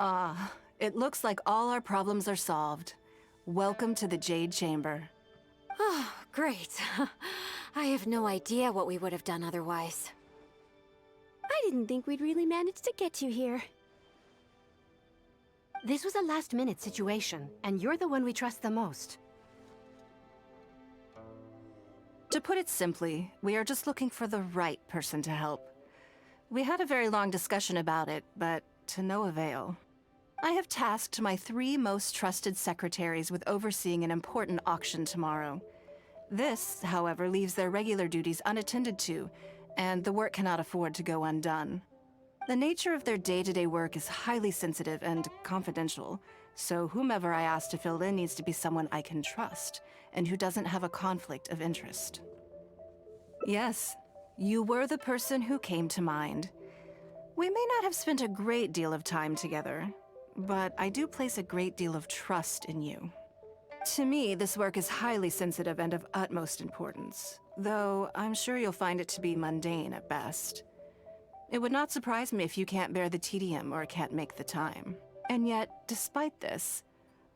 Ah, it looks like all our problems are solved. Welcome to the Jade Chamber. Oh, great. I have no idea what we would have done otherwise. I didn't think we'd really manage to get you here. This was a last-minute situation, and you're the one we trust the most. To put it simply, we are just looking for the right person to help. We had a very long discussion about it, but to no avail. I have tasked my 3 most trusted secretaries with overseeing an important auction tomorrow. This, however, leaves their regular duties unattended to, and the work cannot afford to go undone. The nature of their day-to-day work is highly sensitive and confidential, so whomever I ask to fill in needs to be someone I can trust, and who doesn't have a conflict of interest. Yes, you were the person who came to mind. We may not have spent a great deal of time together, but I do place a great deal of trust in you. To me, this work is highly sensitive and of utmost importance, though I'm sure you'll find it to be mundane at best. It would not surprise me if you can't bear the tedium or can't make the time. And yet, despite this,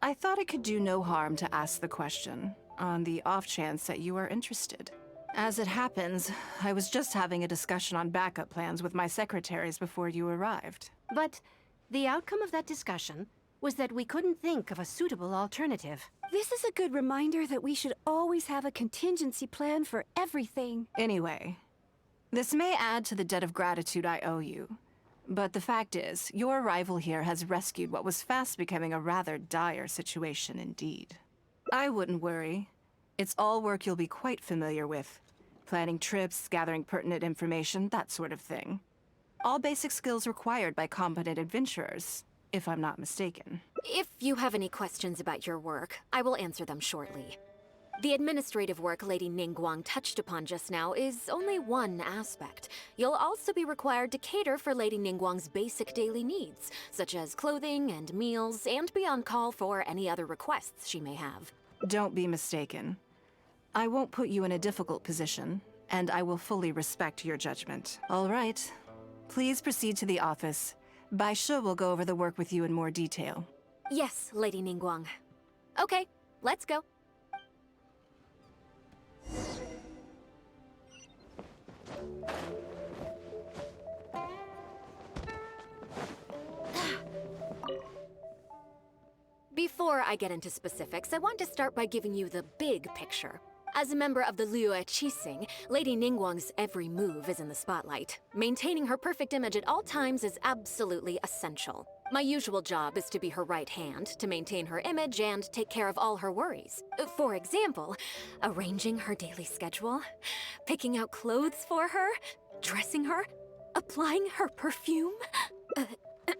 I thought it could do no harm to ask the question, on the off chance that you are interested. As it happens, I was just having a discussion on backup plans with my secretaries before you arrived. But the outcome of that discussion was that we couldn't think of a suitable alternative. This is a good reminder that we should always have a contingency plan for everything. Anyway, this may add to the debt of gratitude I owe you, but the fact is, your arrival here has rescued what was fast becoming a rather dire situation indeed. I wouldn't worry. It's all work you'll be quite familiar with. Planning trips, gathering pertinent information, that sort of thing. All basic skills required by competent adventurers, if I'm not mistaken. If you have any questions about your work, I will answer them shortly. The administrative work Lady Ningguang touched upon just now is only one aspect. You'll also be required to cater for Lady Ningguang's basic daily needs, such as clothing and meals, and be on call for any other requests she may have. Don't be mistaken. I won't put you in a difficult position, and I will fully respect your judgment. All right. Please proceed to the office. Bai Shi will go over the work with you in more detail. Yes, Lady Ningguang. Okay, let's go. Before I get into specifics, I want to start by giving you the big picture. As a member of the Liyue Qixing, Lady Ningguang's every move is in the spotlight. Maintaining her perfect image at all times is absolutely essential. My usual job is to be her right hand, to maintain her image and take care of all her worries. For example, arranging her daily schedule, picking out clothes for her, dressing her, applying her perfume.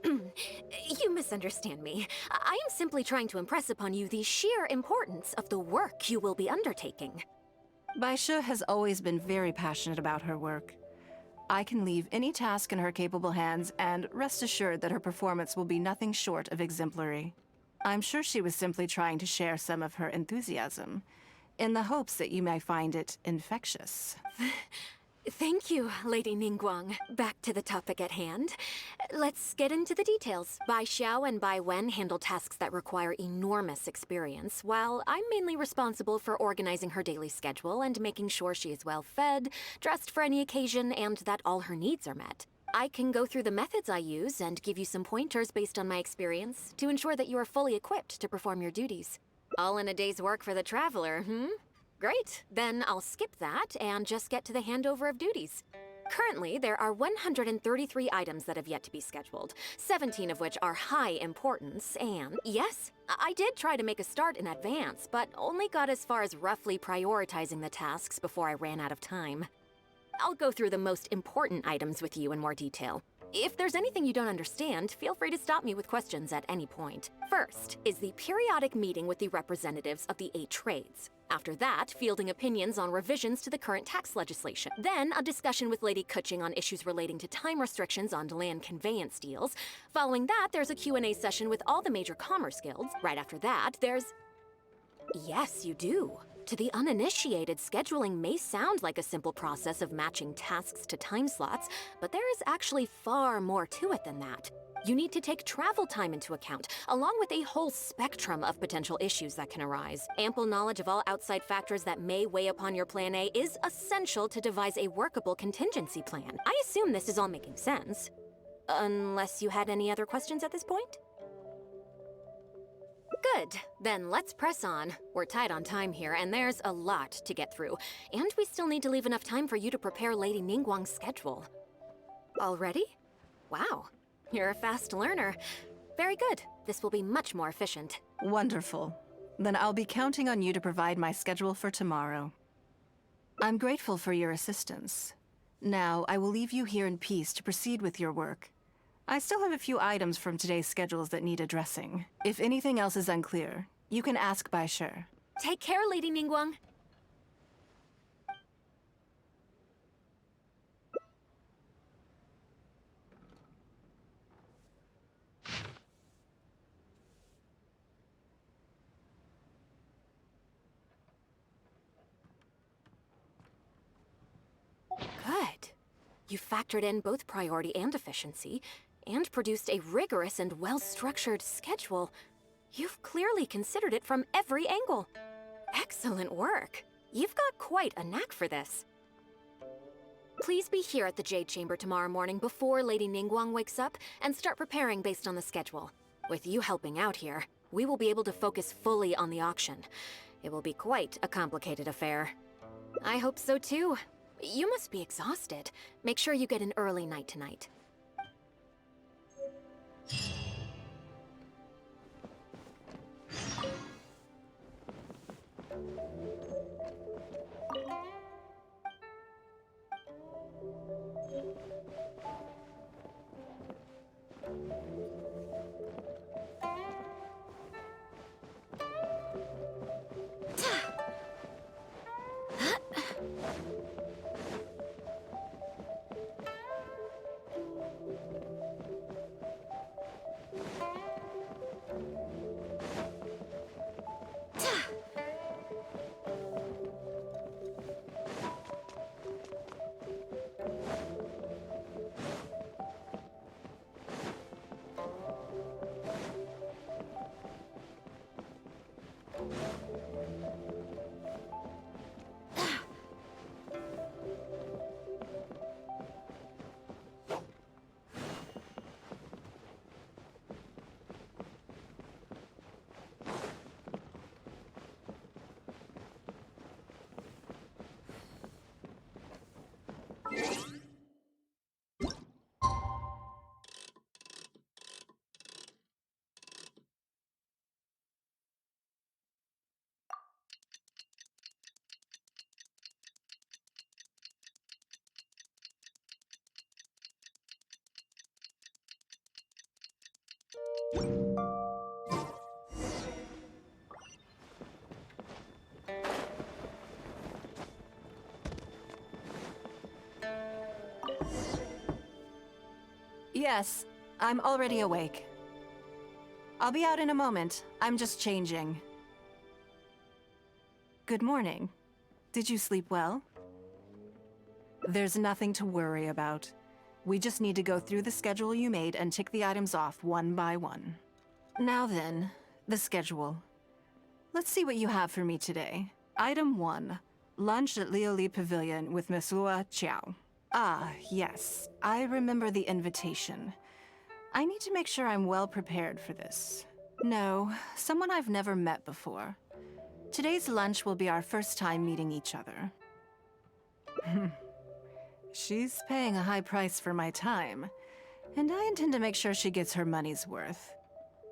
You misunderstand me. I am simply trying to impress upon you the sheer importance of the work you will be undertaking. Bai Shi has always been very passionate about her work. I can leave any task in her capable hands, and rest assured that her performance will be nothing short of exemplary. I'm sure she was simply trying to share some of her enthusiasm, in the hopes that you may find it infectious. Thank you, Lady Ningguang. Back to the topic at hand. Let's get into the details. Bai Xiao and Bai Wen handle tasks that require enormous experience, while I'm mainly responsible for organizing her daily schedule and making sure she is well fed, dressed for any occasion, and that all her needs are met. I can go through the methods I use and give you some pointers based on my experience to ensure that you are fully equipped to perform your duties. All in a day's work for the traveler, Great, then I'll skip that and just get to the handover of duties. Currently, there are 133 items that have yet to be scheduled, 17 of which are high importance, and yes, I did try to make a start in advance, but only got as far as roughly prioritizing the tasks before I ran out of time. I'll go through the most important items with you in more detail. If there's anything you don't understand, feel free to stop me with questions at any point. First is the periodic meeting with the representatives of the 8 trades. After that, fielding opinions on revisions to the current tax legislation. Then, a discussion with Lady Kuching on issues relating to time restrictions on land conveyance deals. Following that, there's a Q&A session with all the major commerce guilds. Right after that, there's... Yes, you do. To the uninitiated, scheduling may sound like a simple process of matching tasks to time slots, but there is actually far more to it than that. You need to take travel time into account, along with a whole spectrum of potential issues that can arise. Ample knowledge of all outside factors that may weigh upon your Plan A is essential to devise a workable contingency plan. I assume this is all making sense. Unless you had any other questions at this point? Good. Then let's press on. We're tight on time here, and there's a lot to get through. And we still need to leave enough time for you to prepare Lady Ningguang's schedule. Already? Wow. You're a fast learner. Very good. This will be much more efficient. Wonderful. Then I'll be counting on you to provide my schedule for tomorrow. I'm grateful for your assistance. Now, I will leave you here in peace to proceed with your work. I still have a few items from today's schedules that need addressing. If anything else is unclear, you can ask Bai Shi. Take care, Lady Ningguang. Good. You factored in both priority and efficiency, and produced a rigorous and well-structured schedule. You've clearly considered it from every angle. Excellent work. You've got quite a knack for this. Please be here at the Jade Chamber tomorrow morning before Lady Ningguang wakes up and start preparing based on the schedule. With you helping out here, we will be able to focus fully on the auction. It will be quite a complicated affair. I hope so too. You must be exhausted. Make sure you get an early night tonight. Yes, I'm already awake. I'll be out in a moment. I'm just changing. Good morning. Did you sleep well? There's nothing to worry about. We just need to go through the schedule you made and tick the items off one by one. Now then, the schedule. Let's see what you have for me today. Item 1. Lunch at Lioli Pavilion with Miss Lua Chiao. Ah, yes. I remember the invitation. I need to make sure I'm well prepared for this. No, someone I've never met before. Today's lunch will be our first time meeting each other. She's paying a high price for my time, and I intend to make sure she gets her money's worth.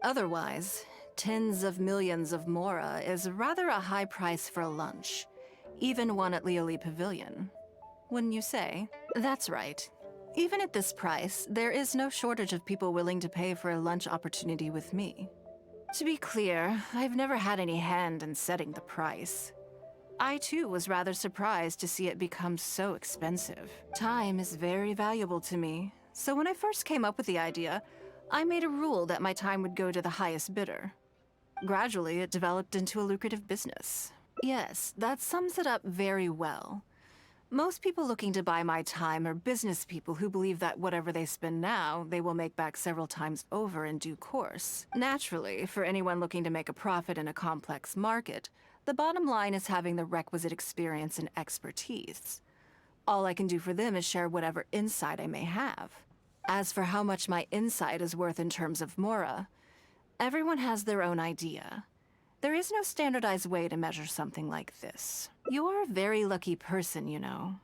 Otherwise, tens of millions of Mora is rather a high price for a lunch, even one at Lioli Pavilion. Wouldn't you say? That's right. Even at this price, there is no shortage of people willing to pay for a lunch opportunity with me. To be clear, I've never had any hand in setting the price. I too was rather surprised to see it become so expensive. Time is very valuable to me, so when I first came up with the idea, I made a rule that my time would go to the highest bidder. Gradually, it developed into a lucrative business. Yes, that sums it up very well. Most people looking to buy my time are business people who believe that whatever they spend now, they will make back several times over in due course. Naturally, for anyone looking to make a profit in a complex market, the bottom line is having the requisite experience and expertise. All I can do for them is share whatever insight I may have. As for how much my insight is worth in terms of Mora, everyone has their own idea. There is no standardized way to measure something like this. You're a very lucky person, you know.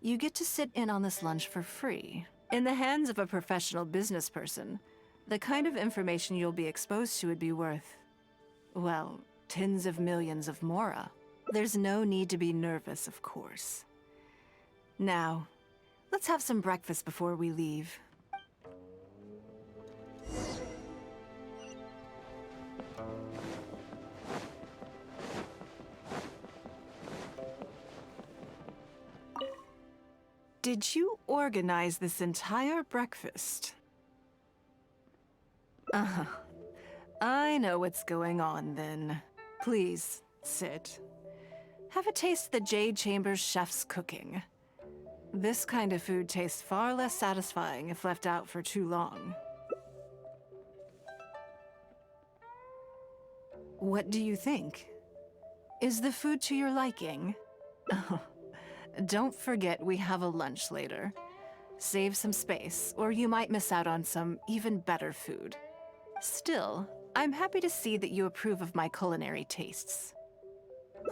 You get to sit in on this lunch for free. In the hands of a professional business person, the kind of information you'll be exposed to would be worth, well, tens of millions of Mora. There's no need to be nervous, of course. Now, let's have some breakfast before we leave. Did you organize this entire breakfast? Uh-huh. I know what's going on then. Please, sit. Have a taste of the Jade Chamber's chef's cooking. This kind of food tastes far less satisfying if left out for too long. What do you think? Is the food to your liking? Oh, don't forget we have a lunch later. Save some space, or you might miss out on some even better food. Still, I'm happy to see that you approve of my culinary tastes.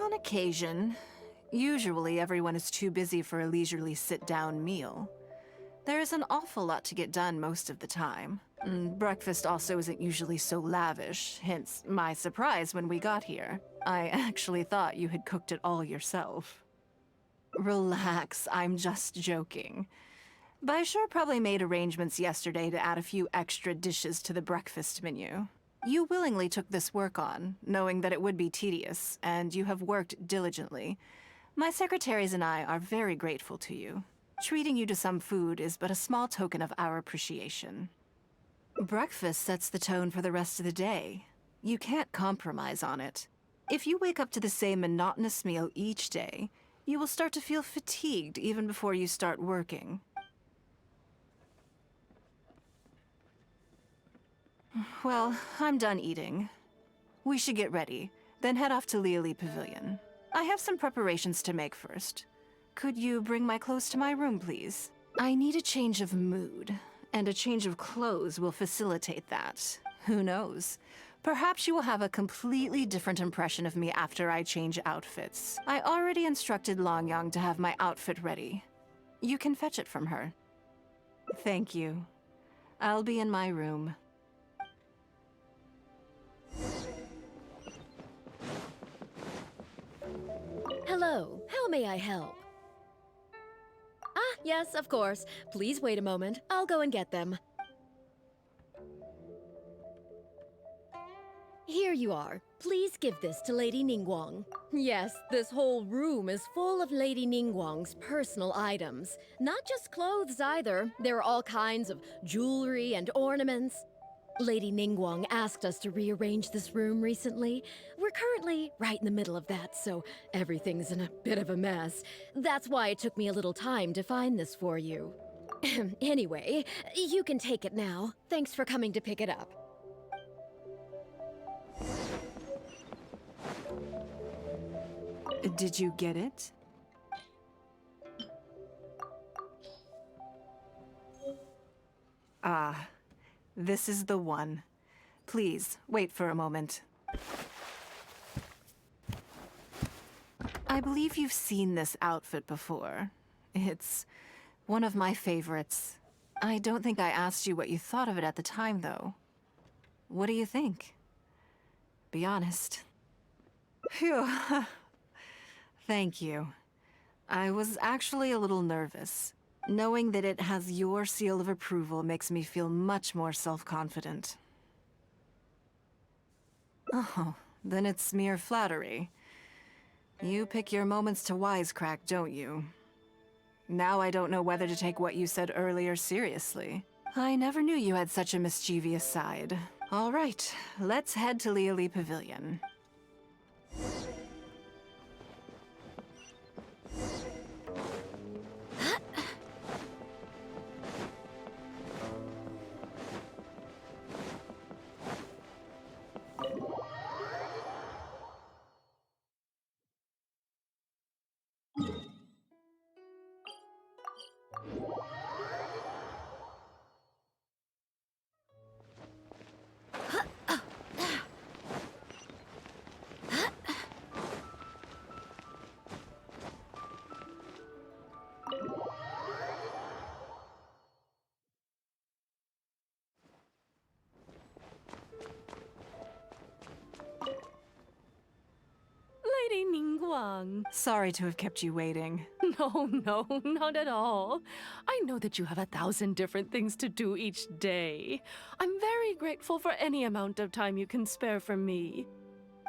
On occasion, usually everyone is too busy for a leisurely sit-down meal. There is an awful lot to get done most of the time. Breakfast also isn't usually so lavish, hence my surprise when we got here. I actually thought you had cooked it all yourself. Relax, I'm just joking. Baisha probably made arrangements yesterday to add a few extra dishes to the breakfast menu. You willingly took this work on, knowing that it would be tedious, and you have worked diligently. My secretaries and I are very grateful to you. Treating you to some food is but a small token of our appreciation. Breakfast sets the tone for the rest of the day. You can't compromise on it. If you wake up to the same monotonous meal each day, you will start to feel fatigued even before you start working. Well, I'm done eating. We should get ready, then head off to Liali Pavilion. I have some preparations to make first. Could you bring my clothes to my room, please? I need a change of mood, and a change of clothes will facilitate that. Who knows? Perhaps you will have a completely different impression of me after I change outfits. I already instructed Longyang to have my outfit ready. You can fetch it from her. Thank you. I'll be in my room. Hello, how may I help? Ah, yes, of course. Please wait a moment. I'll go and get them. Here you are. Please give this to Lady Ningguang. Yes, this whole room is full of Lady Ningguang's personal items. Not just clothes either. There are all kinds of jewelry and ornaments. Lady Ningguang asked us to rearrange this room recently. We're currently right in the middle of that, so everything's in a bit of a mess. That's why it took me a little time to find this for you. Anyway, you can take it now. Thanks for coming to pick it up. Did you get it? Ah, this is the one. Please, wait for a moment. I believe you've seen this outfit before. It's one of my favorites. I don't think I asked you what you thought of it at the time, though. What do you think? Be honest. Phew. Thank you. I was actually a little nervous. Knowing that it has your seal of approval makes me feel much more self-confident. Oh, then it's mere flattery. You pick your moments to wisecrack, don't you? Now I don't know whether to take what you said earlier seriously. I never knew you had such a mischievous side. All right, let's head to Liali Pavilion. Sorry to have kept you waiting. No, no, not at all. I know that you have 1,000 different things to do each day. I'm very grateful for any amount of time you can spare for me.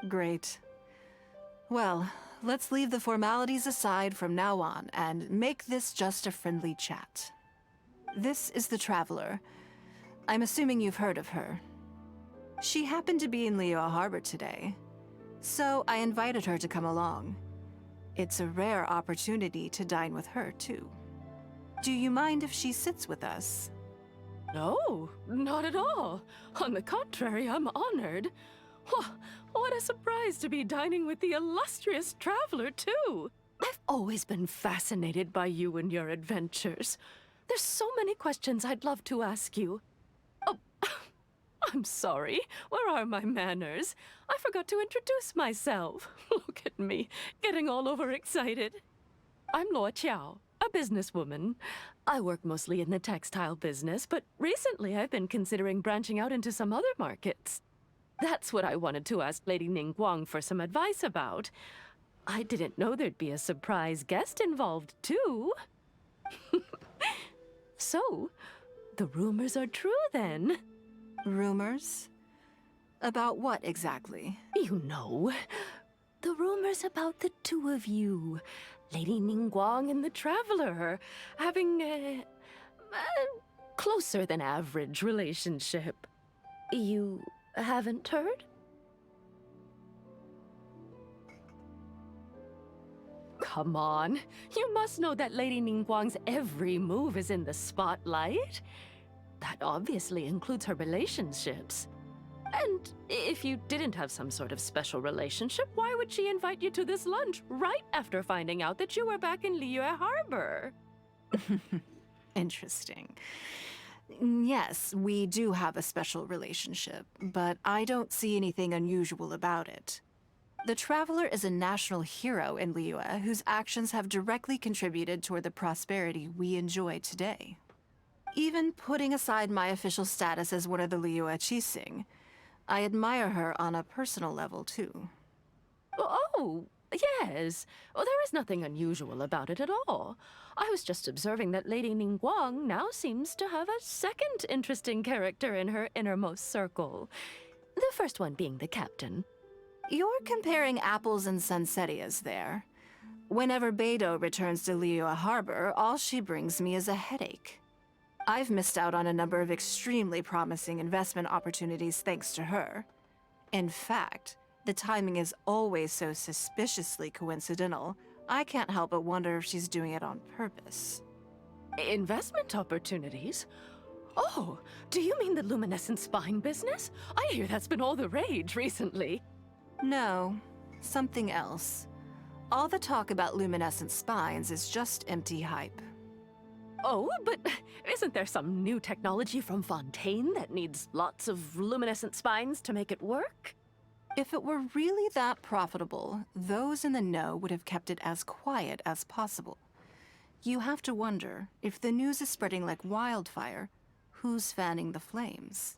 Great. Well, let's leave the formalities aside from now on and make this just a friendly chat. This is the Traveler. I'm assuming you've heard of her. She happened to be in Liyue Harbor today, so I invited her to come along. It's a rare opportunity to dine with her, too. Do you mind if she sits with us? No, not at all. On the contrary, I'm honored. What a surprise to be dining with the illustrious Traveler, too. I've always been fascinated by you and your adventures. There's so many questions I'd love to ask you. Oh, I'm sorry. Where are my manners? I forgot to introduce myself. Look at me, getting all overexcited. I'm Luo Qiao, a businesswoman. I work mostly in the textile business, but recently I've been considering branching out into some other markets. That's what I wanted to ask Lady Ningguang for some advice about. I didn't know there'd be a surprise guest involved, too. So, the rumors are true, then? Rumors? About what exactly? You know, the rumors about the two of you, Lady Ningguang and the Traveler, having a closer than average relationship. You haven't heard? Come on, you must know that Lady Ningguang's every move is in the spotlight. That obviously includes her relationships. And if you didn't have some sort of special relationship, why would she invite you to this lunch right after finding out that you were back in Liyue Harbor? Interesting. Yes, we do have a special relationship, but I don't see anything unusual about it. The Traveler is a national hero in Liyue whose actions have directly contributed toward the prosperity we enjoy today. Even putting aside my official status as one of the Liyue Qixing, I admire her on a personal level, too. Oh, yes. Well, there is nothing unusual about it at all. I was just observing that Lady Ningguang now seems to have a second interesting character in her innermost circle. The first one being the captain. You're comparing apples and sunsettias there. Whenever Beidou returns to Liyue Harbor, all she brings me is a headache. I've missed out on a number of extremely promising investment opportunities thanks to her. In fact, the timing is always so suspiciously coincidental, I can't help but wonder if she's doing it on purpose. Investment opportunities? Oh, do you mean the luminescent spine business? I hear that's been all the rage recently. No, something else. All the talk about luminescent spines is just empty hype. Oh, but isn't there some new technology from Fontaine that needs lots of luminescent spines to make it work? If it were really that profitable, those in the know would have kept it as quiet as possible. You have to wonder, if the news is spreading like wildfire, who's fanning the flames?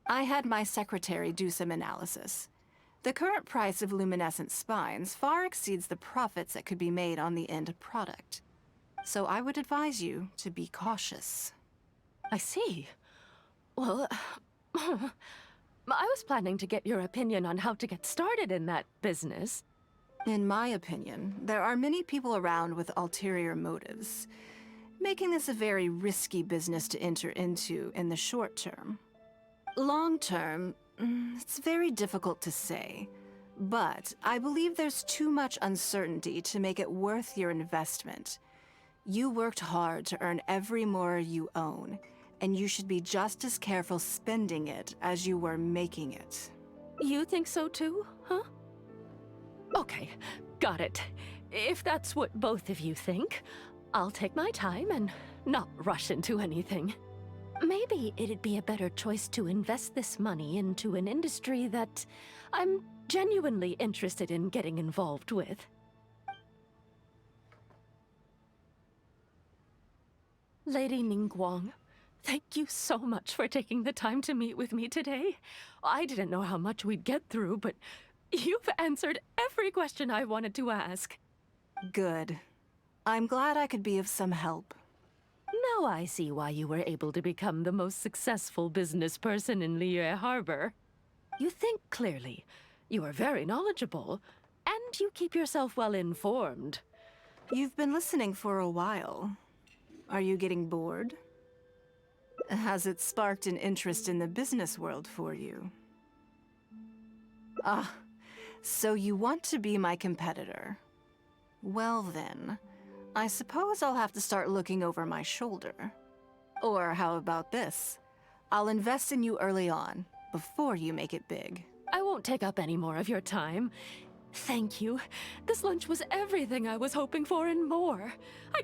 I had my secretary do some analysis. The current price of luminescent spines far exceeds the profits that could be made on the end product. So I would advise you to be cautious. I see. Well, I was planning to get your opinion on how to get started in that business. In my opinion, there are many people around with ulterior motives, making this a very risky business to enter into in the short term. Long term, it's very difficult to say, but I believe there's too much uncertainty to make it worth your investment. You worked hard to earn every more you own, and you should be just as careful spending it as you were making it. You think so too, huh? Okay, got it. If that's what both of you think, I'll take my time and not rush into anything. Maybe it'd be a better choice to invest this money into an industry that I'm genuinely interested in getting involved with. Lady Ningguang, thank you so much for taking the time to meet with me today. I didn't know how much we'd get through, but you've answered every question I wanted to ask. Good. I'm glad I could be of some help. Now I see why you were able to become the most successful business person in Liyue Harbor. You think clearly, you are very knowledgeable, and you keep yourself well informed. You've been listening for a while. Are you getting bored? Has it sparked an interest in the business world for you? Ah, so you want to be my competitor. Well then, I suppose I'll have to start looking over my shoulder. Or how about this? I'll invest in you early on, before you make it big. I won't take up any more of your time. Thank you. This lunch was everything I was hoping for and more.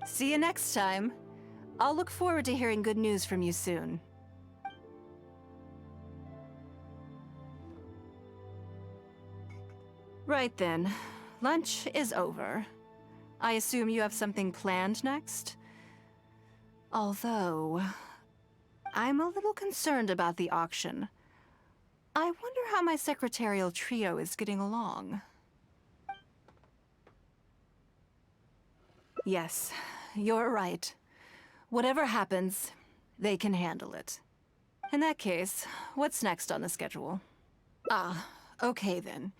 See you next time. I'll look forward to hearing good news from you soon. Right then. Lunch is over. I assume you have something planned next? Although, I'm a little concerned about the auction. I wonder how my secretarial trio is getting along. Yes, you're right. Whatever happens, they can handle it. In that case, what's next on the schedule? Ah, okay then.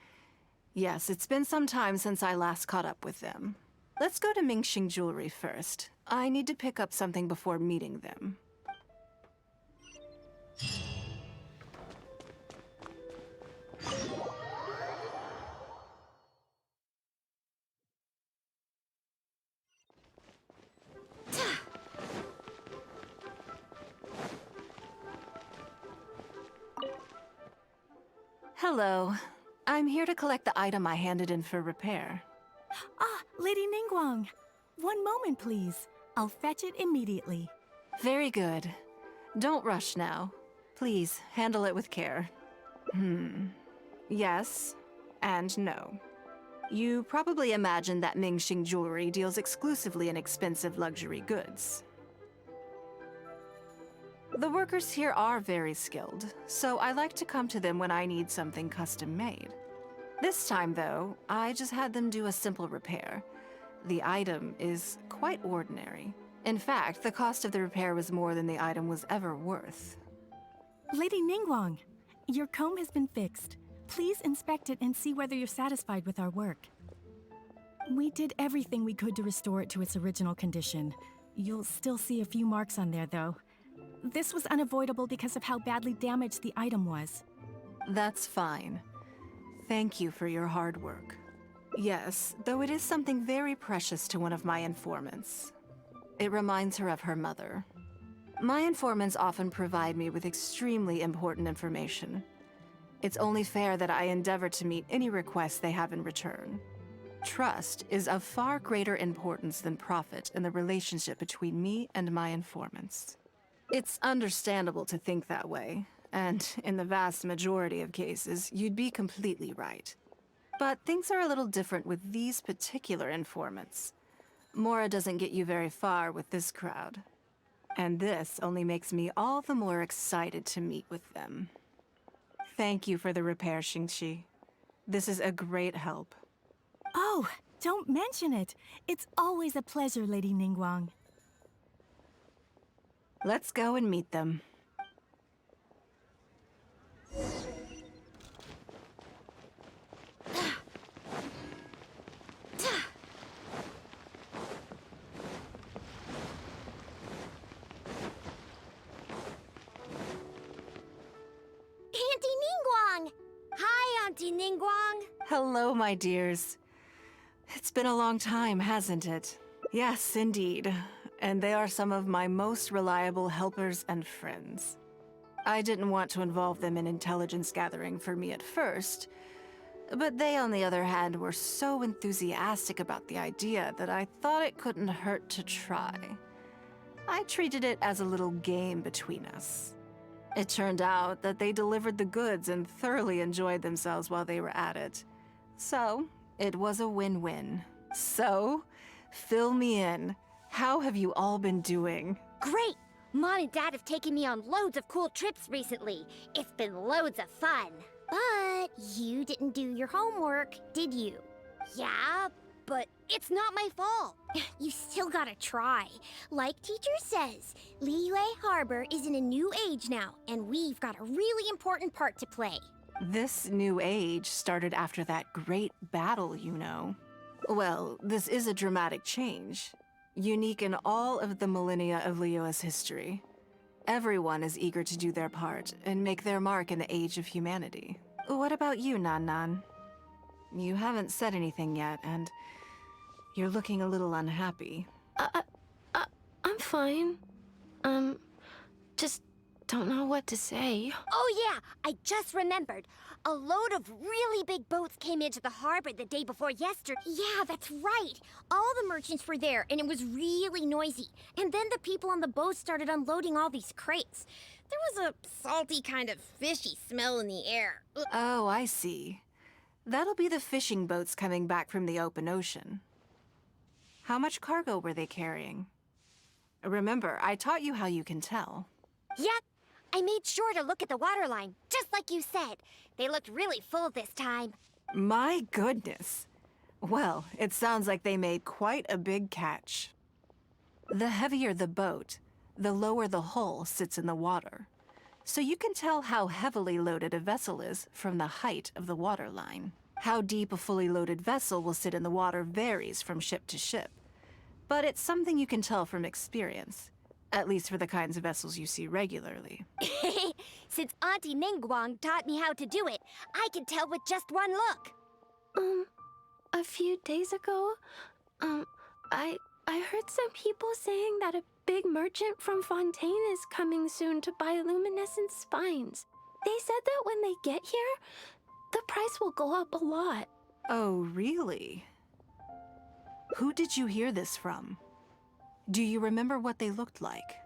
Yes, it's been some time since I last caught up with them. Let's go to Mingxing Jewelry first. I need to pick up something before meeting them. Hello. I'm here to collect the item I handed in for repair. Ah, Lady Ningguang. One moment, please. I'll fetch it immediately. Very good. Don't rush now. Please, handle it with care. Yes, and no. You probably imagine that Mingxing Jewelry deals exclusively in expensive luxury goods. The workers here are very skilled, so I like to come to them when I need something custom-made. This time, though, I just had them do a simple repair. The item is quite ordinary. In fact, the cost of the repair was more than the item was ever worth. Lady Ningguang, your comb has been fixed. Please inspect it and see whether you're satisfied with our work. We did everything we could to restore it to its original condition. You'll still see a few marks on there, though. This was unavoidable because of how badly damaged the item was. That's fine. Thank you for your hard work. Yes, though it is something very precious to one of my informants. It reminds her of her mother. My informants often provide me with extremely important information. It's only fair that I endeavor to meet any requests they have in return. Trust is of far greater importance than profit in the relationship between me and my informants. It's understandable to think that way, and in the vast majority of cases, you'd be completely right. But things are a little different with these particular informants. Mora doesn't get you very far with this crowd. And this only makes me all the more excited to meet with them. Thank you for the repair, Xingxi. This is a great help. Oh, don't mention it. It's always a pleasure, Lady Ningguang. Let's go and meet them. Auntie Ningguang! Hi, Auntie Ningguang! Hello, my dears. It's been a long time, hasn't it? Yes, indeed. And they are some of my most reliable helpers and friends. I didn't want to involve them in intelligence gathering for me at first, but they, on the other hand, were so enthusiastic about the idea that I thought it couldn't hurt to try. I treated it as a little game between us. It turned out that they delivered the goods and thoroughly enjoyed themselves while they were at it. So, it was a win-win. So, fill me in. How have you all been doing? Great! Mom and Dad have taken me on loads of cool trips recently. It's been loads of fun. But you didn't do your homework, did you? Yeah, but It's not my fault. You still gotta try. Like teacher says, Liyue Harbor is in a new age now, and we've got a really important part to play. This new age started after that great battle, you know. Well, this is a dramatic change, unique in all of the millennia of Liyue's history. Everyone is eager to do their part and make their mark in the age of humanity. What about you, Nan Nan? You haven't said anything yet, and you're looking a little unhappy. I'm fine. Just don't know what to say. Oh yeah, I just remembered. A load of really big boats came into the harbor the day before yesterday. Yeah, that's right. All the merchants were there, and it was really noisy. And then the people on the boat started unloading all these crates. There was a salty kind of fishy smell in the air. Ugh. Oh, I see. That'll be the fishing boats coming back from the open ocean. How much cargo were they carrying? Remember, I taught you how you can tell. Yep. I made sure to look at the waterline, just like you said. They looked really full this time. My goodness. Well, it sounds like they made quite a big catch. The heavier the boat, the lower the hull sits in the water. So you can tell how heavily loaded a vessel is from the height of the waterline. How deep a fully loaded vessel will sit in the water varies from ship to ship. But it's something you can tell from experience, at least for the kinds of vessels you see regularly. Since Auntie Ningguang taught me how to do it, I can tell with just one look. A few days ago, I heard some people saying that a big merchant from Fontaine is coming soon to buy luminescent spines. They said that when they get here, the price will go up a lot. Oh, really? Who did you hear this from? Do you remember what they looked like?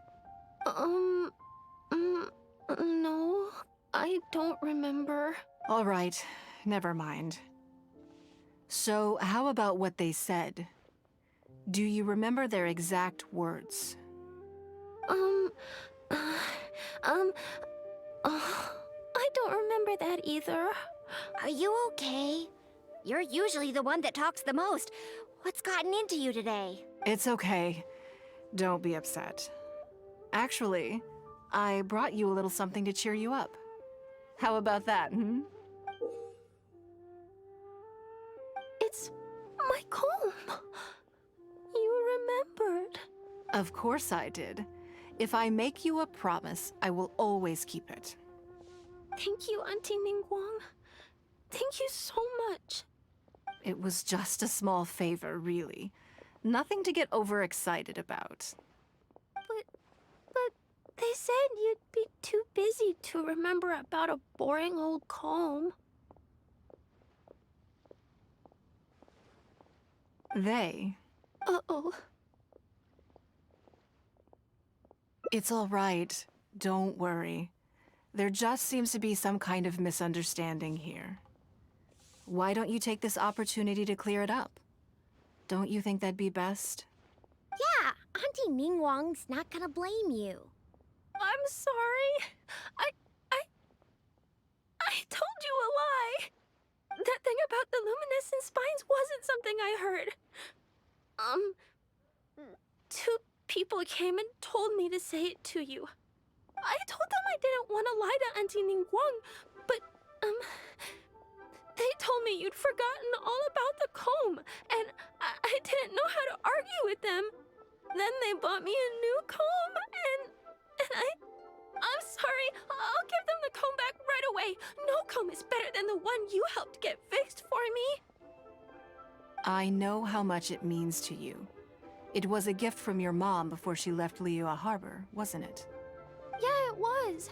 No, I don't remember. All right, never mind. So, how about what they said? Do you remember their exact words? I don't remember that either. Are you okay? You're usually the one that talks the most. What's gotten into you today? It's okay. Don't be upset. Actually, I brought you a little something to cheer you up. How about that, hmm? It's my comb. You remembered. Of course I did. If I make you a promise, I will always keep it. Thank you, Auntie Ningguang. Thank you so much. It was just a small favor, really. Nothing to get overexcited about. But they said you'd be too busy to remember about a boring old comb. They? Uh-oh. It's all right. Don't worry. There just seems to be some kind of misunderstanding here. Why don't you take this opportunity to clear it up? Don't you think that'd be best? Yeah, Auntie Ningguang's not gonna blame you. I'm sorry. I told you a lie. That thing about the luminescent spines wasn't something I heard. Two people came and told me to say it to you. I told them I didn't want to lie to Auntie Ningguang, but, they told me you'd forgotten all about the comb, and I didn't know how to argue with them. Then they bought me a new comb, and I'm sorry. I'll give them the comb back right away. No comb is better than the one you helped get fixed for me. I know how much it means to you. It was a gift from your mom before she left Liyue Harbor, wasn't it? Yeah, it was.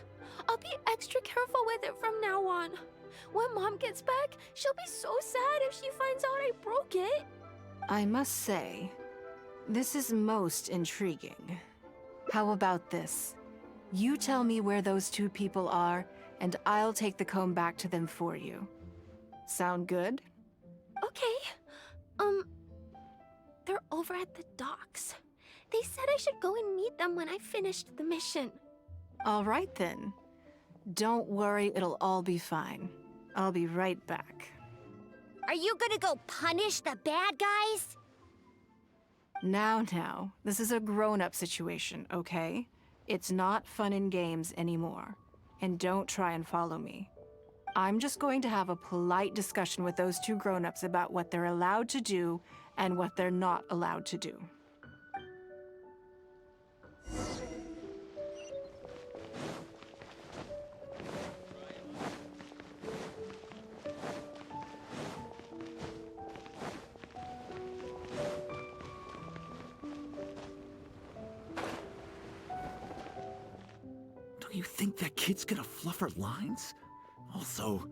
I'll be extra careful with it from now on. When Mom gets back, she'll be so sad if she finds out I broke it. I must say, this is most intriguing. How about this? You tell me where those two people are, and I'll take the comb back to them for you. Sound good? Okay. They're over at the docks. They said I should go and meet them when I finished the mission. All right then. Don't worry, it'll all be fine. I'll be right back. Are you gonna go punish the bad guys? Now, this is a grown-up situation, okay? It's not fun and games anymore. And don't try and follow me. I'm just going to have a polite discussion with those two grown-ups about what they're allowed to do and what they're not allowed to do. Don't you think that kid's gonna fluff her lines? Also,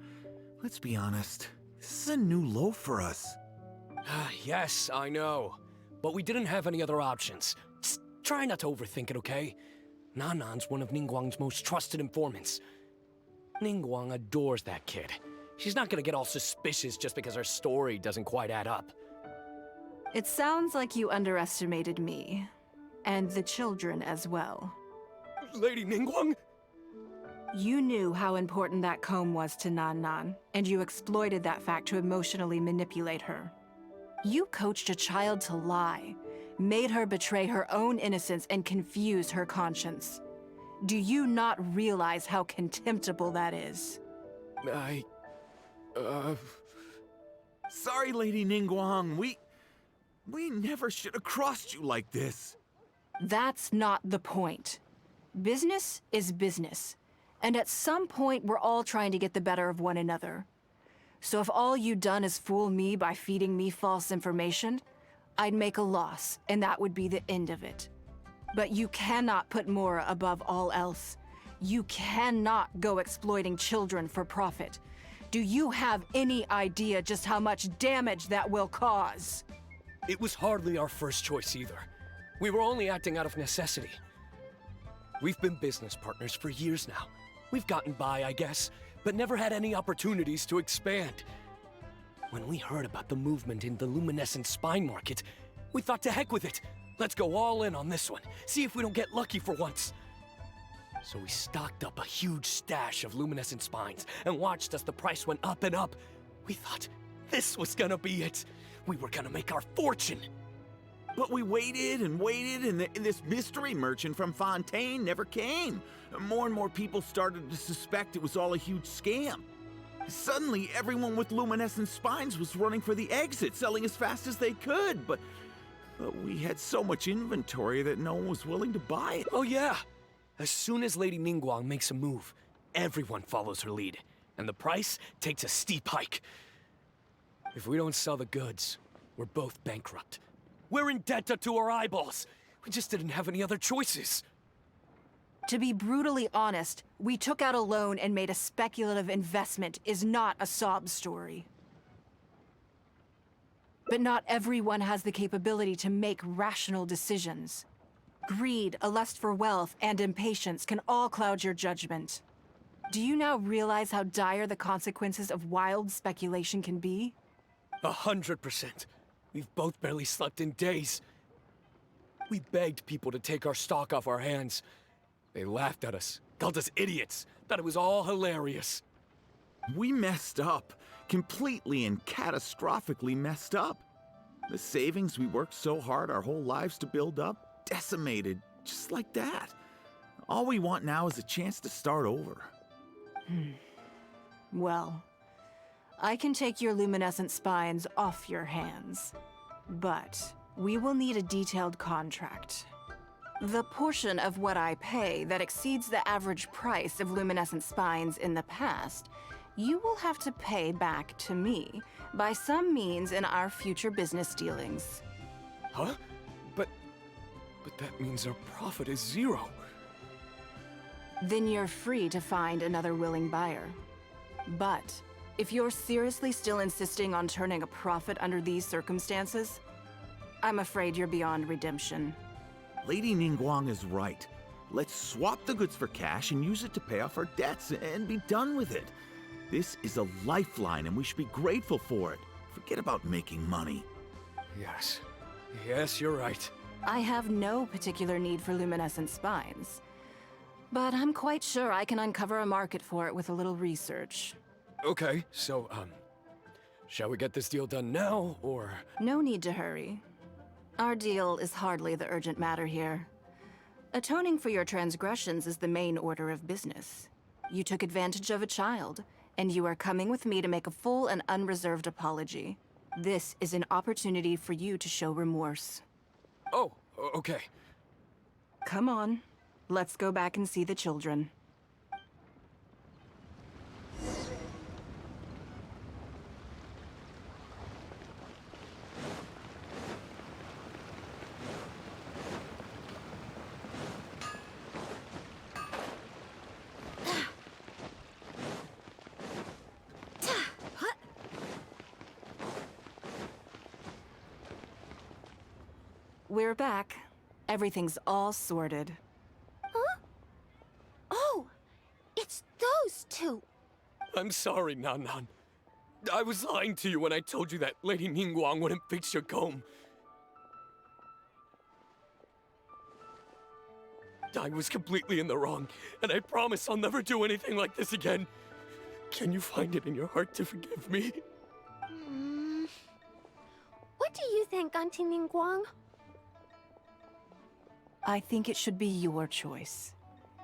let's be honest, this is a new low for us. Yes, I know. But we didn't have any other options. Just try not to overthink it, okay? Nanan's one of Ningguang's most trusted informants. Ningguang adores that kid. She's not gonna get all suspicious just because her story doesn't quite add up. It sounds like you underestimated me. And the children as well. Lady Ningguang? You knew how important that comb was to Nan, and you exploited that fact to emotionally manipulate her. You coached a child to lie, made her betray her own innocence and confuse her conscience. Do you not realize how contemptible that is? Sorry, Lady Ningguang, we never should have crossed you like this. That's not the point. Business is business. And at some point, we're all trying to get the better of one another. So if all you'd done is fool me by feeding me false information, I'd make a loss, and that would be the end of it. But you cannot put Mora above all else. You cannot go exploiting children for profit. Do you have any idea just how much damage that will cause? It was hardly our first choice either. We were only acting out of necessity. We've been business partners for years now. We've gotten by, I guess, but never had any opportunities to expand. When we heard about the movement in the luminescent spine market, we thought to heck with it. Let's go all in on this one, see if we don't get lucky for once. So we stocked up a huge stash of luminescent spines and watched as the price went up and up. We thought this was gonna be it. We were gonna make our fortune. But we waited and waited, and this mystery merchant from Fontaine never came. More and more people started to suspect it was all a huge scam. Suddenly, everyone with luminescent spines was running for the exit, selling as fast as they could, but we had so much inventory that no one was willing to buy it. Oh yeah! As soon as Lady Ningguang makes a move, everyone follows her lead, and the price takes a steep hike. If we don't sell the goods, we're both bankrupt. We're in debt up to our eyeballs. We just didn't have any other choices. To be brutally honest, we took out a loan and made a speculative investment is not a sob story. But not everyone has the capability to make rational decisions. Greed, a lust for wealth, and impatience can all cloud your judgment. Do you now realize how dire the consequences of wild speculation can be? 100%. We've both barely slept in days. We begged people to take our stock off our hands. They laughed at us, called us idiots, thought it was all hilarious. We messed up. Completely and catastrophically messed up. The savings we worked so hard our whole lives to build up, decimated, just like that. All we want now is a chance to start over. Well, I can take your luminescent spines off your hands, but we will need a detailed contract. The portion of what I pay that exceeds the average price of luminescent spines in the past, you will have to pay back to me by some means in our future business dealings. Huh? But that means our profit is zero. Then you're free to find another willing buyer. But if you're seriously still insisting on turning a profit under these circumstances, I'm afraid you're beyond redemption. Lady Ningguang is right. Let's swap the goods for cash and use it to pay off our debts and be done with it. This is a lifeline and we should be grateful for it. Forget about making money. Yes. Yes, you're right. I have no particular need for luminescent spines, but I'm quite sure I can uncover a market for it with a little research. Okay, so, shall we get this deal done now, or? No need to hurry. Our deal is hardly the urgent matter here. Atoning for your transgressions is the main order of business. You took advantage of a child, and you are coming with me to make a full and unreserved apology. This is an opportunity for you to show remorse. Oh, okay. Come on, let's go back and see the children. We're back. Everything's all sorted. Huh? Oh, it's those two. I'm sorry, Nan Nan. I was lying to you when I told you that Lady Ningguang wouldn't fix your comb. I was completely in the wrong, and I promise I'll never do anything like this again. Can you find it in your heart to forgive me? What do you think, Auntie Ningguang? I think it should be your choice,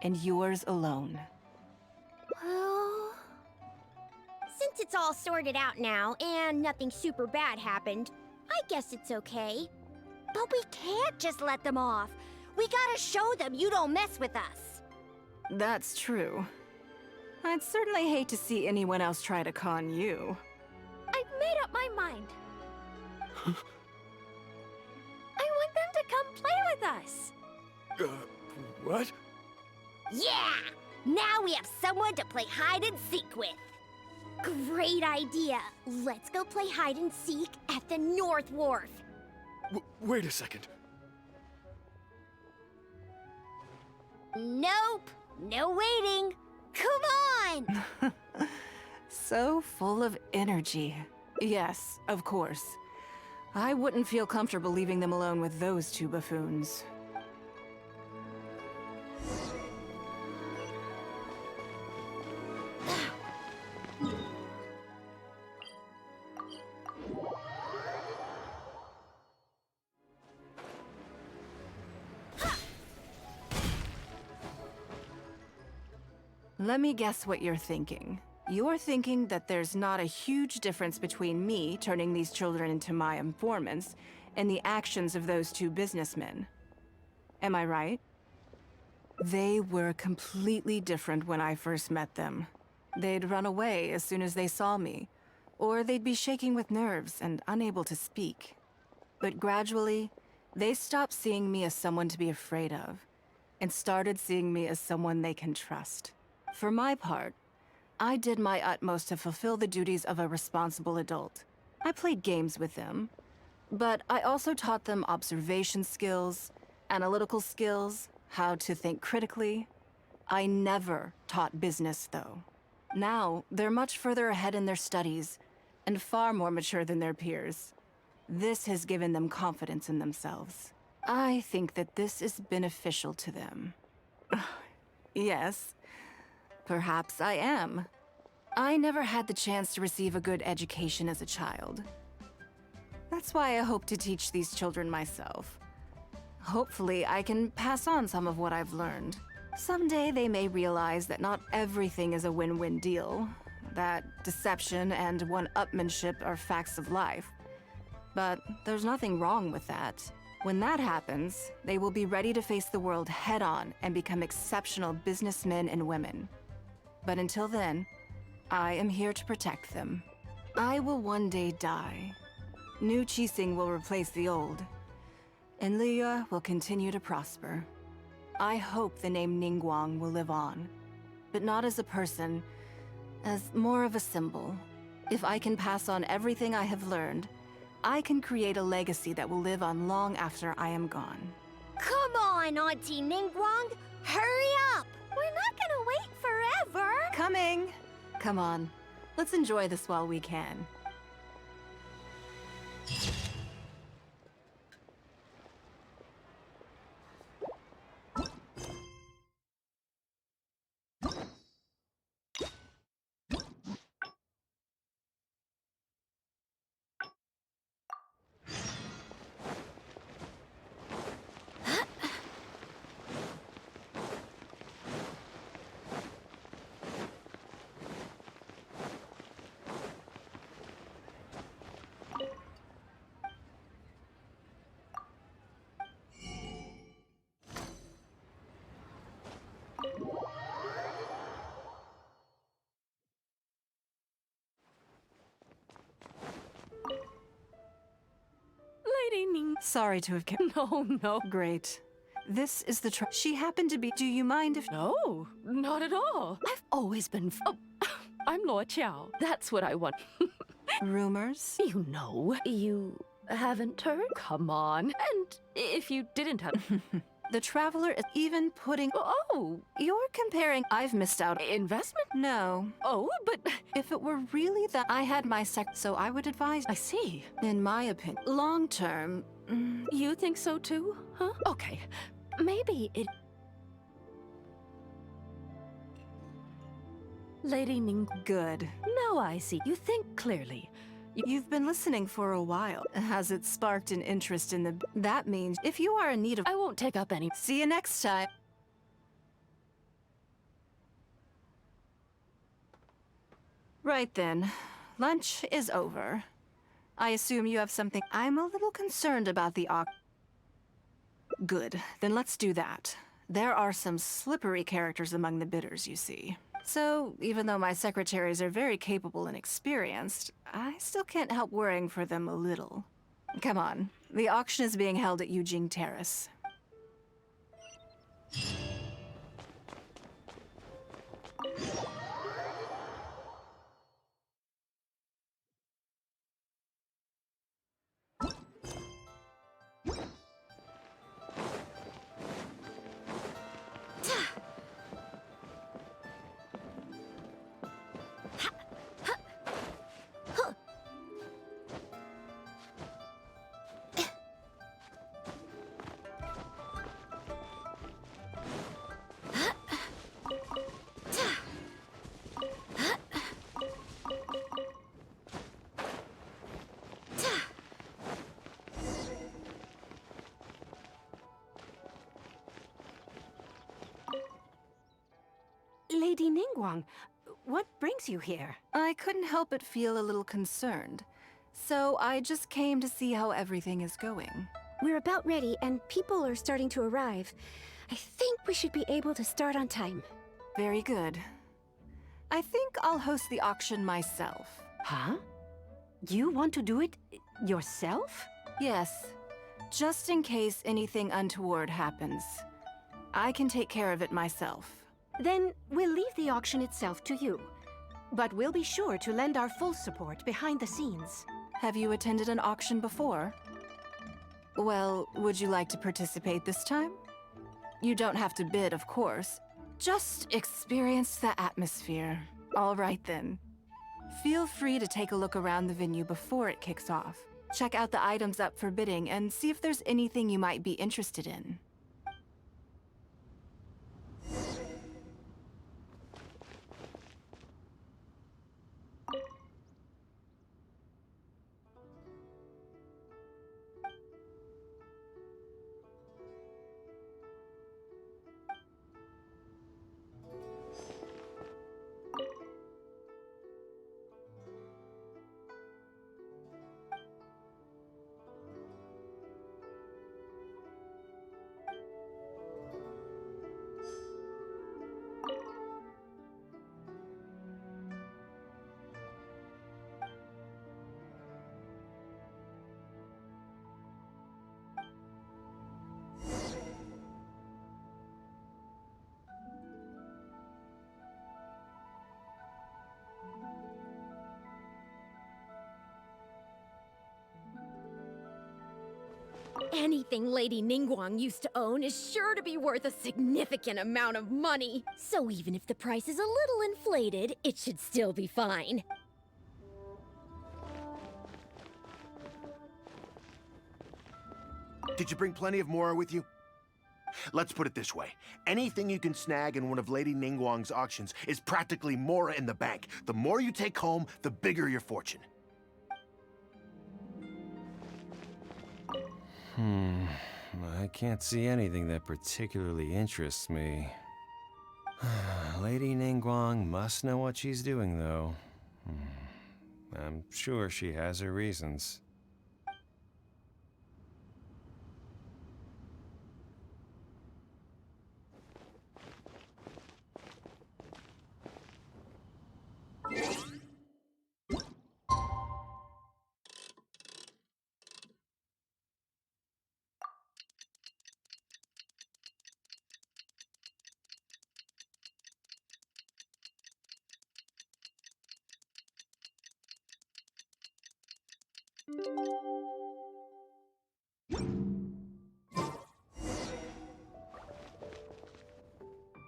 and yours alone. Well, since it's all sorted out now and nothing super bad happened, I guess it's okay. But we can't just let them off. We gotta show them you don't mess with us. That's true. I'd certainly hate to see anyone else try to con you. I've made up my mind. I want them to come play with us. What? Yeah! Now we have someone to play hide and seek with. Great idea. Let's go play hide and seek at the North Wharf. Wait a second. Nope. No waiting. Come on! So full of energy. Yes, of course. I wouldn't feel comfortable leaving them alone with those two buffoons. Let me guess what you're thinking. You're thinking that there's not a huge difference between me turning these children into my informants and the actions of those two businessmen. Am I right? They were completely different when I first met them. They'd run away as soon as they saw me, or they'd be shaking with nerves and unable to speak. But gradually, they stopped seeing me as someone to be afraid of, and started seeing me as someone they can trust. For my part, I did my utmost to fulfill the duties of a responsible adult. I played games with them, but I also taught them observation skills, analytical skills, how to think critically. I never taught business, though. Now, they're much further ahead in their studies, and far more mature than their peers. This has given them confidence in themselves. I think that this is beneficial to them. Yes. Perhaps I am. I never had the chance to receive a good education as a child. That's why I hope to teach these children myself. Hopefully, I can pass on some of what I've learned. Someday they may realize that not everything is a win-win deal, that deception and one-upmanship are facts of life. But there's nothing wrong with that. When that happens, they will be ready to face the world head-on and become exceptional businessmen and women. But until then, I am here to protect them. I will one day die. New Qixing will replace the old, and Liyue will continue to prosper. I hope the name Ningguang will live on, but not as a person, as more of a symbol. If I can pass on everything I have learned, I can create a legacy that will live on long after I am gone. Come on, Auntie Ningguang! Hurry up! We're not gonna wait forever! Coming! Come on, let's enjoy this while we can. Sorry to have No, no. Great. This is the she happened to be. Do you mind if... No, not at all. I've always been oh, I'm Luo Qiao. That's what I want. Rumors? You know. You haven't heard? Come on. And if you didn't have... The Traveler is even putting... Oh, You're comparing... I've missed out. investment? No. Oh, but... If it were really that... I had my so I would advise... I see. In my opinion, long term... You think so too? Huh? Okay. Maybe it... Lady Ning... Good. Now I see. You think clearly. You've been listening for a while. Has it sparked an interest in the... That means if you are in need of... I won't take up any... See you next time. Right then. Lunch is over. I assume you have something... I'm a little concerned about the Good. Then let's do that. There are some slippery characters among the bidders, you see. So, even though my secretaries are very capable and experienced, I still can't help worrying for them a little. Come on. The auction is being held at Yujing Terrace. Lady Ningguang, what brings you here? I couldn't help but feel a little concerned. So I just came to see how everything is going. We're about ready, and people are starting to arrive. I think we should be able to start on time. Very good. I think I'll host the auction myself. Huh? You want to do it yourself? Yes, just in case anything untoward happens. I can take care of it myself. Then we'll leave the auction itself to you. But we'll be sure to lend our full support behind the scenes. Have you attended an auction before? Well, would you like to participate this time? You don't have to bid, of course. Just experience the atmosphere. All right then. Feel free to take a look around the venue before it kicks off. Check out the items up for bidding and see if there's anything you might be interested in. Anything Lady Ningguang used to own is sure to be worth a significant amount of money. So even if the price is a little inflated, it should still be fine. Did you bring plenty of Mora with you? Let's put it this way. Anything you can snag in one of Lady Ningguang's auctions is practically Mora in the bank. The more you take home, the bigger your fortune. I can't see anything that particularly interests me. Lady Ningguang must know what she's doing, though. I'm sure she has her reasons.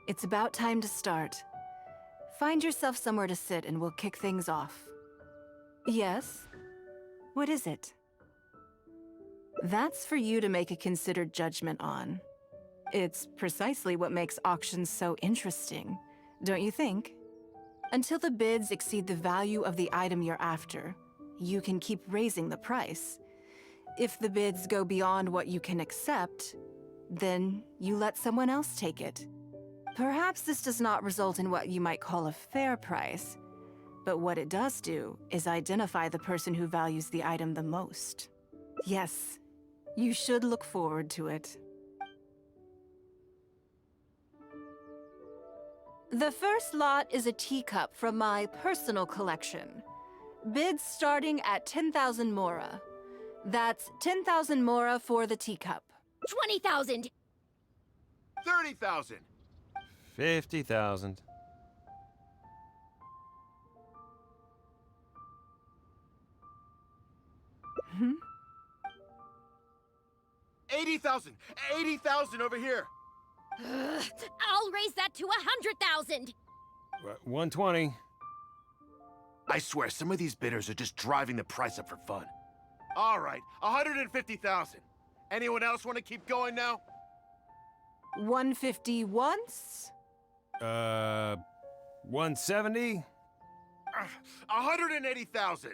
It's about time to start. Find yourself somewhere to sit and we'll kick things off. Yes? What is it? That's for you to make a considered judgment on. It's precisely what makes auctions so interesting, don't you think? Until the bids exceed the value of the item you're after, you can keep raising the price. If the bids go beyond what you can accept, then you let someone else take it. Perhaps this does not result in what you might call a fair price, but what it does do is identify the person who values the item the most. Yes, you should look forward to it. The first lot is a teacup from my personal collection. Bids starting at 10,000 mora. That's 10,000 mora for the teacup. 20,000! 30,000! 50,000. Hmm? 80,000! 80,000 over here! I'll raise that to 100,000! 120. I swear, some of these bidders are just driving the price up for fun. All right, 150,000. Anyone else want to keep going now? 150 once? 170? 180,000.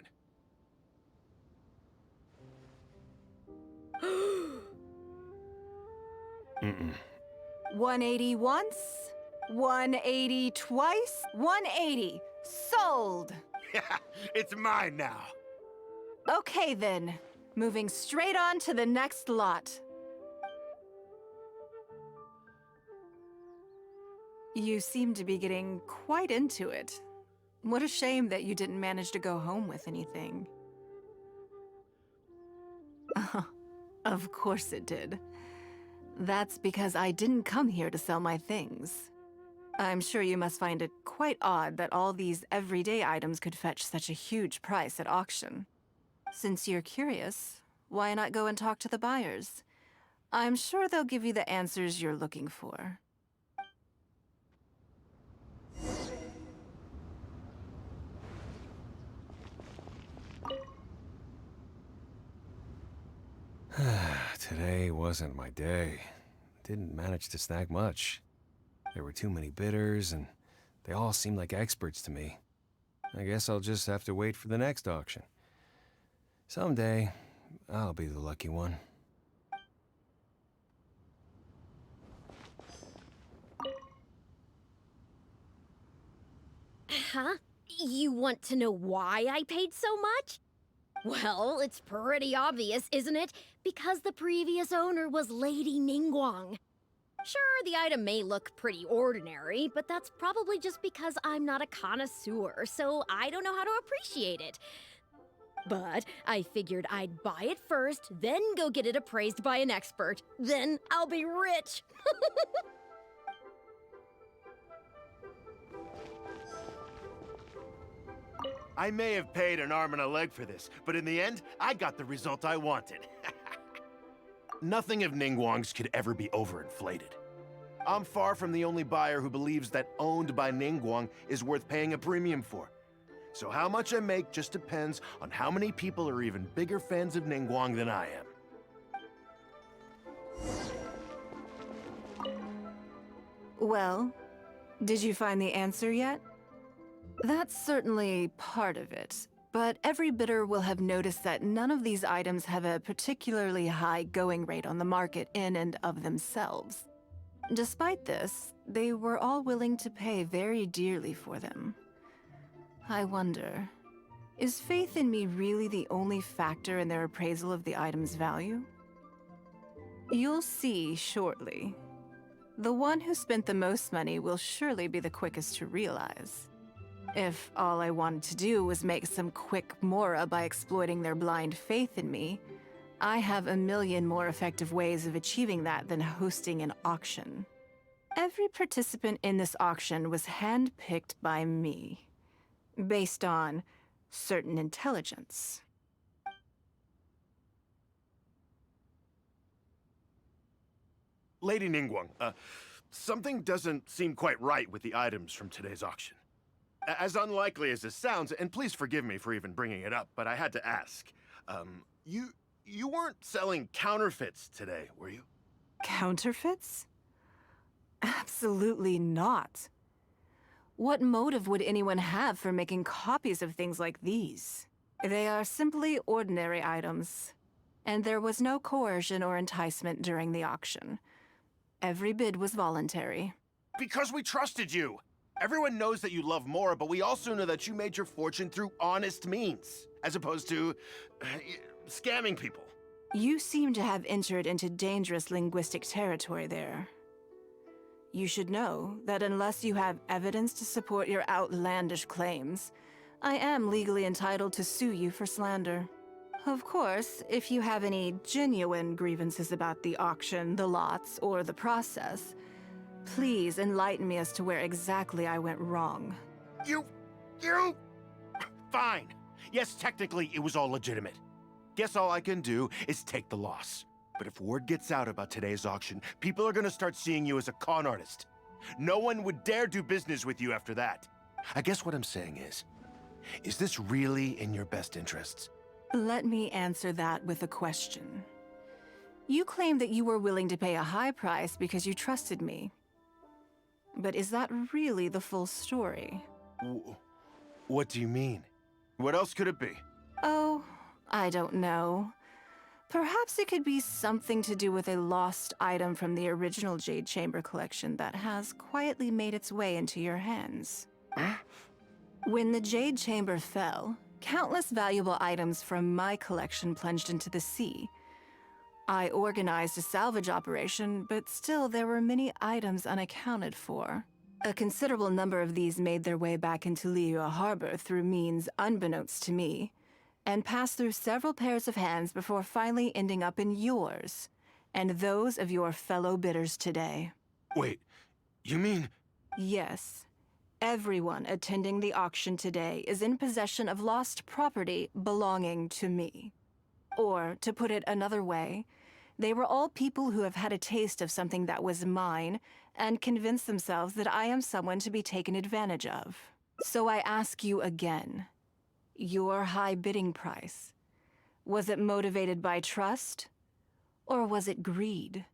Mm-mm. 180 once? 180 twice? 180. Sold! Yeah, it's mine now. Okay then. Moving straight on to the next lot. You seem to be getting quite into it. What a shame that you didn't manage to go home with anything. Of course it did. That's because I didn't come here to sell my things. I'm sure you must find it quite odd that all these everyday items could fetch such a huge price at auction. Since you're curious, why not go and talk to the buyers? I'm sure they'll give you the answers you're looking for. Today wasn't my day. Didn't manage to snag much. There were too many bidders, and they all seemed like experts to me. I guess I'll just have to wait for the next auction. Someday, I'll be the lucky one. Huh? You want to know why I paid so much? Well, it's pretty obvious, isn't it? Because the previous owner was Lady Ningguang. Sure, the item may look pretty ordinary, but that's probably just because I'm not a connoisseur, so I don't know how to appreciate it. But I figured I'd buy it first, then go get it appraised by an expert. Then I'll be rich. I may have paid an arm and a leg for this, but in the end, I got the result I wanted. Nothing of Ningguang's could ever be overinflated. I'm far from the only buyer who believes that owned by Ningguang is worth paying a premium for. So how much I make just depends on how many people are even bigger fans of Ningguang than I am. Well, did you find the answer yet? That's certainly part of it, but every bidder will have noticed that none of these items have a particularly high going rate on the market in and of themselves. Despite this, they were all willing to pay very dearly for them. I wonder, is faith in me really the only factor in their appraisal of the item's value? You'll see shortly. The one who spent the most money will surely be the quickest to realize. If all I wanted to do was make some quick mora by exploiting their blind faith in me, I have a million more effective ways of achieving that than hosting an auction. Every participant in this auction was handpicked by me, based on certain intelligence. Lady Ningguang, something doesn't seem quite right with the items from today's auction. As unlikely as this sounds, and please forgive me for even bringing it up, but I had to ask. You weren't selling counterfeits today, were you? Counterfeits? Absolutely not. What motive would anyone have for making copies of things like these? They are simply ordinary items, and there was no coercion or enticement during the auction. Every bid was voluntary. Because we trusted you! Everyone knows that you love Mora, but we also know that you made your fortune through honest means, as opposed to scamming people. You seem to have entered into dangerous linguistic territory there. You should know that unless you have evidence to support your outlandish claims, I am legally entitled to sue you for slander. Of course, if you have any genuine grievances about the auction, the lots, or the process, please enlighten me as to where exactly I went wrong. You... Fine. Yes, technically it was all legitimate. Guess all I can do is take the loss. But if word gets out about today's auction, people are gonna start seeing you as a con artist. No one would dare do business with you after that. I guess what I'm saying is this really in your best interests? Let me answer that with a question. You claim that you were willing to pay a high price because you trusted me. But is that really the full story? What do you mean? What else could it be? Oh, I don't know. Perhaps it could be something to do with a lost item from the original Jade Chamber collection that has quietly made its way into your hands. Huh? When the Jade Chamber fell, countless valuable items from my collection plunged into the sea. I organized a salvage operation, but still there were many items unaccounted for. A considerable number of these made their way back into Liyue Harbor through means unbeknownst to me, and passed through several pairs of hands before finally ending up in yours, and those of your fellow bidders today. Wait, you mean... Yes. Everyone attending the auction today is in possession of lost property belonging to me. Or, to put it another way, they were all people who have had a taste of something that was mine and convinced themselves that I am someone to be taken advantage of. So I ask you again, your high bidding price, was it motivated by trust, or was it greed?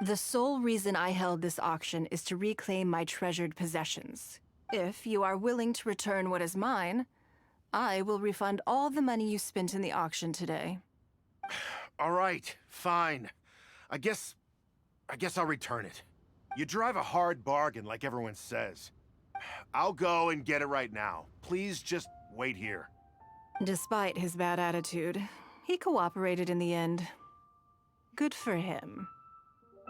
The sole reason I held this auction is to reclaim my treasured possessions. If you are willing to return what is mine, I will refund all the money you spent in the auction today. All right, fine. I guess I'll return it. You drive a hard bargain, like everyone says. I'll go and get it right now. Please just wait here. Despite his bad attitude, he cooperated in the end. Good for him.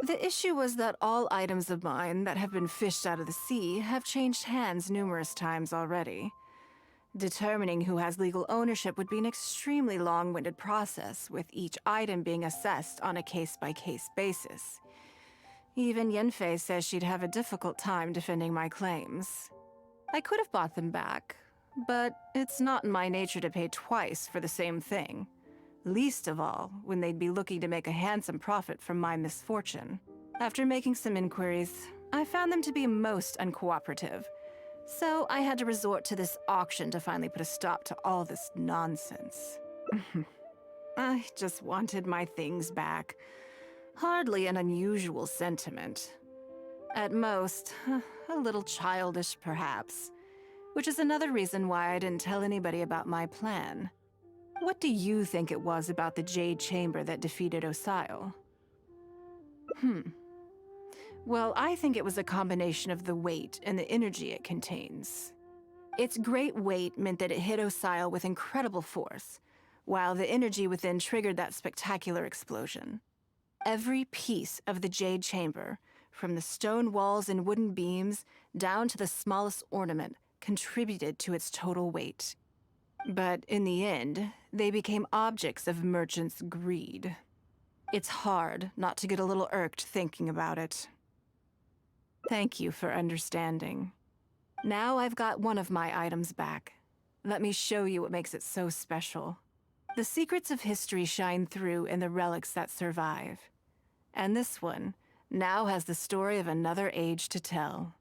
The issue was that all items of mine that have been fished out of the sea have changed hands numerous times already. Determining who has legal ownership would be an extremely long-winded process, with each item being assessed on a case-by-case basis. Even Yenfei says she'd have a difficult time defending my claims. I could have bought them back, but it's not in my nature to pay twice for the same thing. Least of all, when they'd be looking to make a handsome profit from my misfortune. After making some inquiries, I found them to be most uncooperative. So I had to resort to this auction to finally put a stop to all this nonsense. I just wanted my things back. Hardly an unusual sentiment. At most, a little childish perhaps. Which is another reason why I didn't tell anybody about my plan. What do you think it was about the Jade Chamber that defeated Osile? Well, I think it was a combination of the weight and the energy it contains. Its great weight meant that it hit Osile with incredible force, while the energy within triggered that spectacular explosion. Every piece of the Jade Chamber, from the stone walls and wooden beams down to the smallest ornament, contributed to its total weight. But in the end, they became objects of merchants' greed. It's hard not to get a little irked thinking about it. Thank you for understanding. Now I've got one of my items back. Let me show you what makes it so special. The secrets of history shine through in the relics that survive. And this one now has the story of another age to tell.